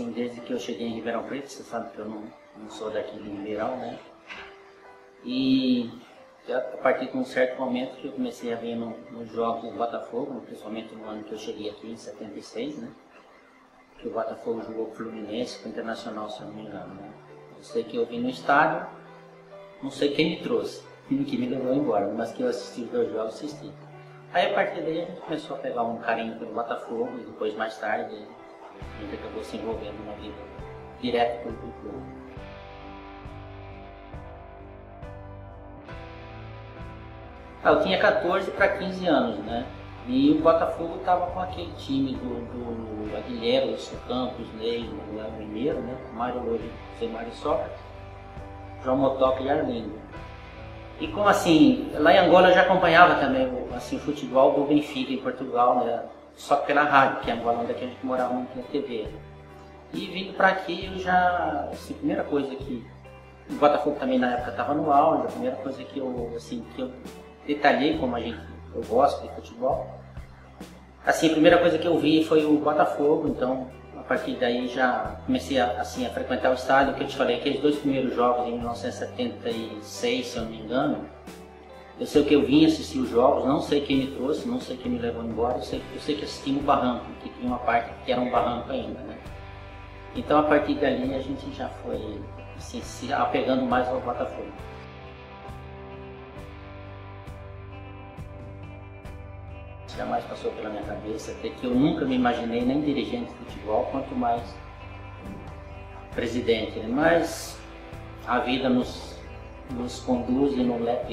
assim, desde que eu cheguei em Ribeirão Preto, você sabe que eu não sou daqui de Ribeirão, né? E a partir de um certo momento que eu comecei a ver nos jogos do Botafogo, principalmente no ano que eu cheguei aqui, em 76, né? Que o Botafogo jogou com o Fluminense, com o Internacional, se eu não me engano, né? Eu sei que eu vim no estádio, não sei quem me trouxe, que me levou embora, mas que eu assisti os 2 jogos, assisti. Aí a partir daí a gente começou a pegar um carinho pelo Botafogo e depois mais tarde a gente acabou se envolvendo na vida direta pelo clube. Eu tinha 14 para 15 anos, né? E o Botafogo estava com aquele time do Aguilera, o Campos, Ney, o Léo Mineiro, né? Mário Lourdes, Zé Mário Sócrates, João Motoca e Arlindo. E como assim, lá em Angola eu já acompanhava também assim, o futebol do Benfica em Portugal, né? Só pela rádio, que em Angola onde a gente morava não tinha TV. E vindo para aqui eu já, assim, a primeira coisa que o Botafogo também na época estava no auge, a primeira coisa que eu detalhei como eu gosto de futebol. Assim, a primeira coisa que eu vi foi o Botafogo, então a partir daí já comecei a frequentar o estádio, que eu te falei, aqueles 2 primeiros jogos em 1976, se eu não me engano. Eu sei que eu vim assistir os jogos, não sei quem me trouxe, não sei quem me levou embora, eu sei que assisti no barranco, que tinha uma parte que era um barranco ainda, né? Então a partir dali a gente já foi assim, se apegando mais ao Botafogo. Jamais passou pela minha cabeça, até que eu nunca me imaginei nem dirigente de futebol, quanto mais presidente, né? Mas a vida nos conduz e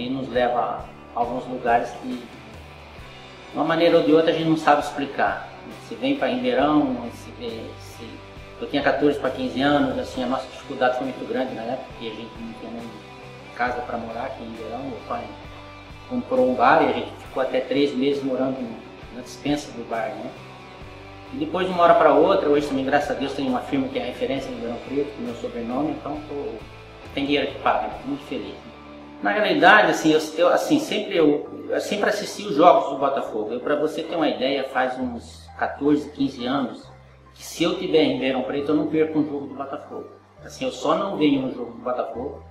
nos leva a alguns lugares que, de uma maneira ou de outra, a gente não sabe explicar. Se vem para Ribeirão, eu tinha 14 para 15 anos, assim, a nossa dificuldade foi muito grande na época, porque a gente não tinha nem casa para morar aqui em Ribeirão. Meu pai comprou um bar e a gente ficou até 3 meses morando na despensa do bar, né? E depois de uma hora para outra, hoje também, graças a Deus, tem uma firma que é referência em Ribeirão Preto, com o meu sobrenome, então tem dinheiro que paga, estou muito feliz. Na realidade, assim, eu sempre assisti os jogos do Botafogo. Para você ter uma ideia, faz uns 14, 15 anos, que se eu estiver em Ribeirão Preto, eu não perco um jogo do Botafogo. Assim, eu só não venho no jogo do Botafogo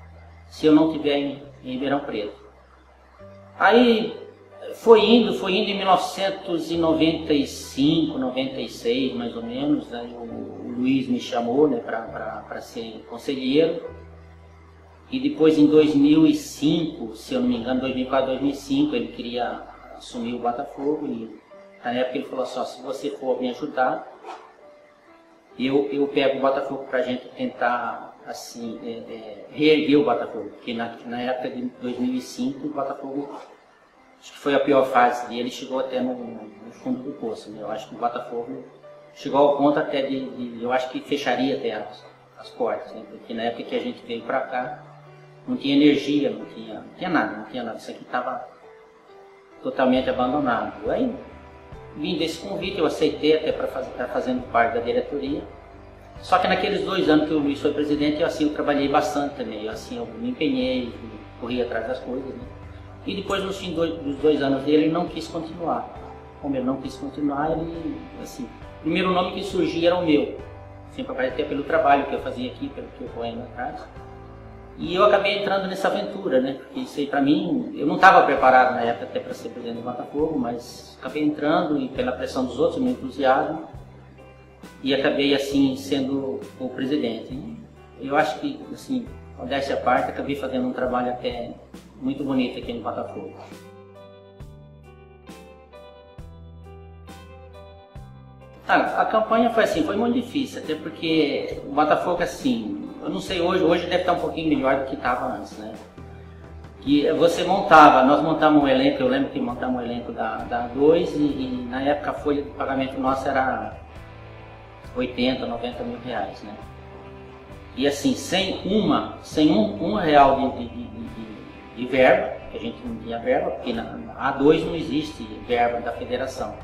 se eu não estiver em Ribeirão Preto. Aí foi indo em 1995, 96 mais ou menos, aí o Luiz me chamou, né, para ser conselheiro. E depois em 2005, se eu não me engano, 2004, 2005, ele queria assumir o Botafogo e na época ele falou assim, se você for me ajudar, eu pego o Botafogo para a gente tentar assim, reerguer o Botafogo, porque na época de 2005 o Botafogo, acho que foi a pior fase dele, chegou até no fundo do poço, né? Eu acho que o Botafogo chegou ao ponto até eu acho que fecharia até as portas, né? Porque na época que a gente veio para cá, não tinha energia, não tinha nada, isso aqui estava totalmente abandonado. Aí, vindo desse convite, eu aceitei até para estar fazendo parte da diretoria. Só que naqueles 2 anos que o Luiz foi presidente, eu trabalhei bastante também, eu me empenhei, corri atrás das coisas, né? E depois, no fim dos 2 anos dele, ele não quis continuar. Como ele não quis continuar, ele, assim, o primeiro nome que surgia era o meu, sempre até pelo trabalho que eu fazia aqui, pelo que eu vou indo atrás. E eu acabei entrando nessa aventura, né? Porque isso aí, para mim, eu não estava preparado na época até para ser presidente do Botafogo, mas acabei entrando e pela pressão dos outros, meu entusiasmo, e acabei, assim, sendo o presidente. E eu acho que, assim, modéstia à parte, acabei fazendo um trabalho até muito bonito aqui no Botafogo. A campanha foi muito difícil, até porque o Botafogo, assim, eu não sei hoje deve estar um pouquinho melhor do que estava antes, né? Que você nós montamos um elenco, eu lembro que montamos um elenco da A2 e na época a folha de pagamento nossa era 80, 90 mil reais, né? E assim, sem um real de verba, que a gente não tinha verba, porque na A2 não existe verba da federação.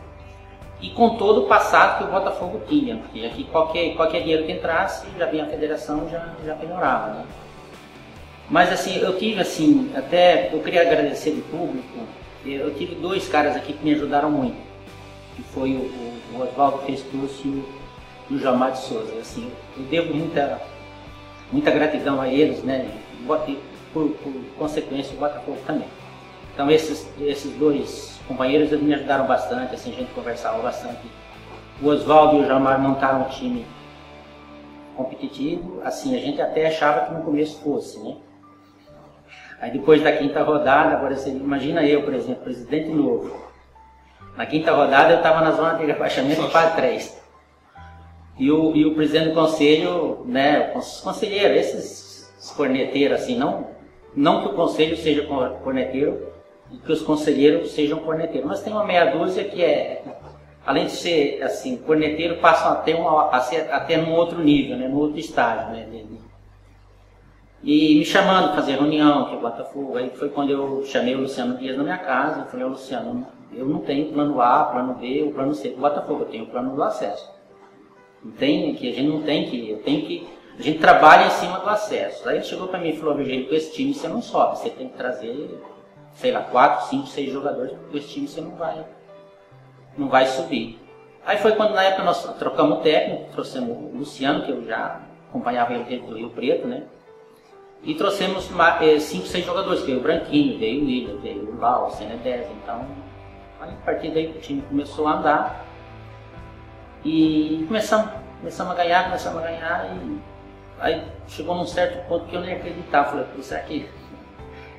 E com todo o passado que o Botafogo tinha, porque aqui qualquer dinheiro que entrasse, já vinha a federação, já melhorava, né? Mas assim, eu tive assim, até eu queria agradecer de público, eu tive 2 caras aqui que me ajudaram muito, que foi o Oswaldo Festucci do Jamar de Souza. Assim, eu devo muita gratidão a eles, né? E por consequência o Botafogo também. Então esses dois companheiros eles me ajudaram bastante, assim, a gente conversava bastante. O Oswaldo e o Jamar montaram um time competitivo, assim, a gente até achava que no começo fosse, né? Aí depois da quinta rodada, agora você imagina eu, por exemplo, presidente novo. Na quinta rodada eu estava na zona de rebaixamento para 3. E o presidente do conselho, né, os conselheiros, esses corneteiros, assim, não que o conselho seja corneteiro e que os conselheiros sejam corneteiros, mas tem uma meia dúzia que além de ser assim, corneteiro, passam a ser até num outro nível, né, no outro estágio, né, e me chamando para fazer reunião, que é o Botafogo. Aí foi quando eu chamei o Luciano Dias na minha casa. Eu falei: Luciano, eu não tenho plano A, plano B ou plano C do Botafogo, eu tenho o plano do acesso. Não tem, que a gente não tem que, a gente trabalha em cima do acesso. Aí ele chegou para mim e falou: Virgílio, com esse time você não sobe, você tem que trazer, sei lá, 4, 5, 6 jogadores, com esse time você não vai subir. Aí foi quando na época nós trocamos o técnico, trouxemos o Luciano, que eu já acompanhava ele desde o Rio Preto, né? E trouxemos 5, 6 jogadores, veio o Branquinho, veio o William, veio o Lau, o Senedez. Então, a partir daí o time começou a andar e começamos a ganhar, e aí chegou num certo ponto que eu nem acreditava. Falei: será que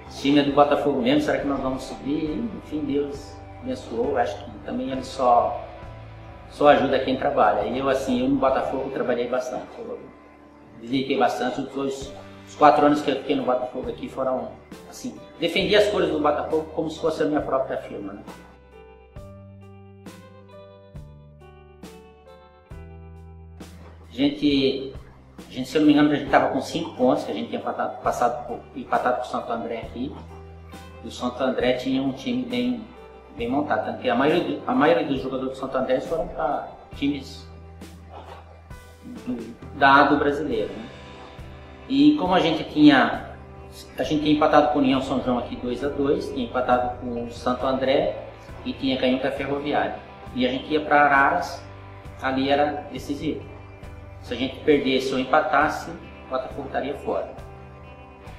esse time é do Botafogo mesmo? Será que nós vamos subir? E, enfim, Deus abençoou. Acho que também ele só ajuda quem trabalha. E eu no Botafogo trabalhei bastante. Eu dediquei bastante. Os 4 anos que eu fiquei no Botafogo aqui foram, assim, defendi as cores do Botafogo como se fosse a minha própria firma, né? A gente, se eu não me engano, a gente estava com 5 pontos, que a gente tinha empatado com o Santo André aqui. E o Santo André tinha um time bem montado, tanto que a maioria dos jogadores do Santo André foram para times do brasileiro, né? E como a gente tinha empatado com o União São João aqui 2-2, tinha empatado com o Santo André e tinha ganho com a Ferroviária. E a gente ia para Araras, ali era decisivo. Se a gente perdesse ou empatasse, o Botafogo estaria fora.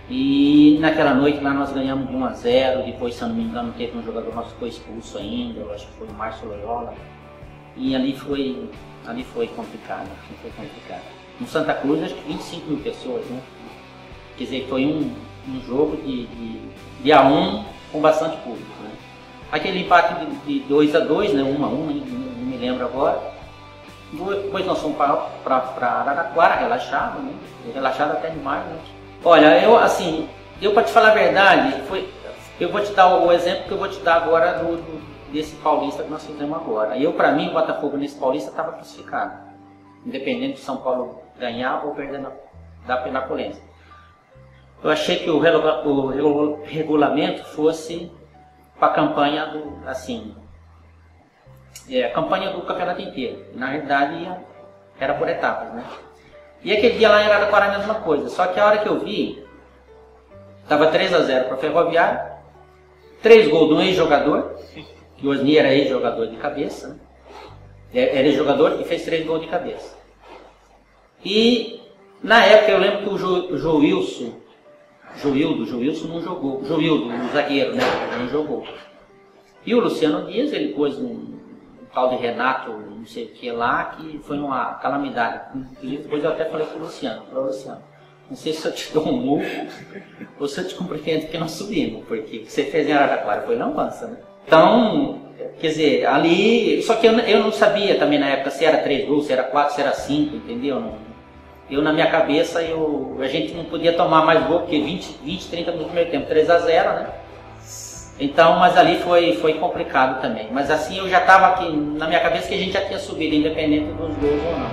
E naquela noite lá nós ganhamos de 1-0, depois, se eu não me engano, teve um jogador nosso que foi expulso ainda, eu acho que foi o Márcio Loyola. E ali foi complicado, No Santa Cruz, acho que 25 mil pessoas, né? Quer dizer, foi um jogo de A1 com bastante público, né? Aquele empate de 2-2, né? 1-1, não me lembro agora. Depois nós fomos para Araraquara, relaxado, né? Relaxado até demais, né? Olha, eu para te falar a verdade, eu vou te dar o exemplo que eu vou te dar agora desse Paulista que nós fizemos agora. Para mim, o Botafogo nesse Paulista estava classificado, independente de São Paulo ganhar ou perder da Penapolense. Eu achei que o regulamento fosse para a campanha a campanha do campeonato inteiro. Na realidade, era por etapas, né? E aquele dia lá em Araraquara a mesma coisa, só que a hora que eu vi, estava 3-0 para a Ferroviária, 3 gols de um ex-jogador, que o Osni era ex-jogador de cabeça, né? Era ex-jogador e fez 3 gols de cabeça. E na época eu lembro que o Joilson não jogou, o zagueiro, né, não jogou. E o Luciano Dias, ele pôs um tal de Renato, não sei o que lá, que foi uma calamidade. Inclusive depois eu até falei pro Luciano, não sei se eu te dou um murro ou se eu te cumprimento que nós subimos, porque o que você fez em Araraquara foi lambança, né? Então, quer dizer, ali, só que eu não sabia também na época se era 3 gols, se era 4, se era 5, entendeu? Eu na minha cabeça, a gente não podia tomar mais gol, porque 20, 30 minutos no primeiro tempo, 3-0, né? Então, mas ali foi complicado também. Mas assim, eu já estava aqui na minha cabeça que a gente já tinha subido, independente dos gols ou não.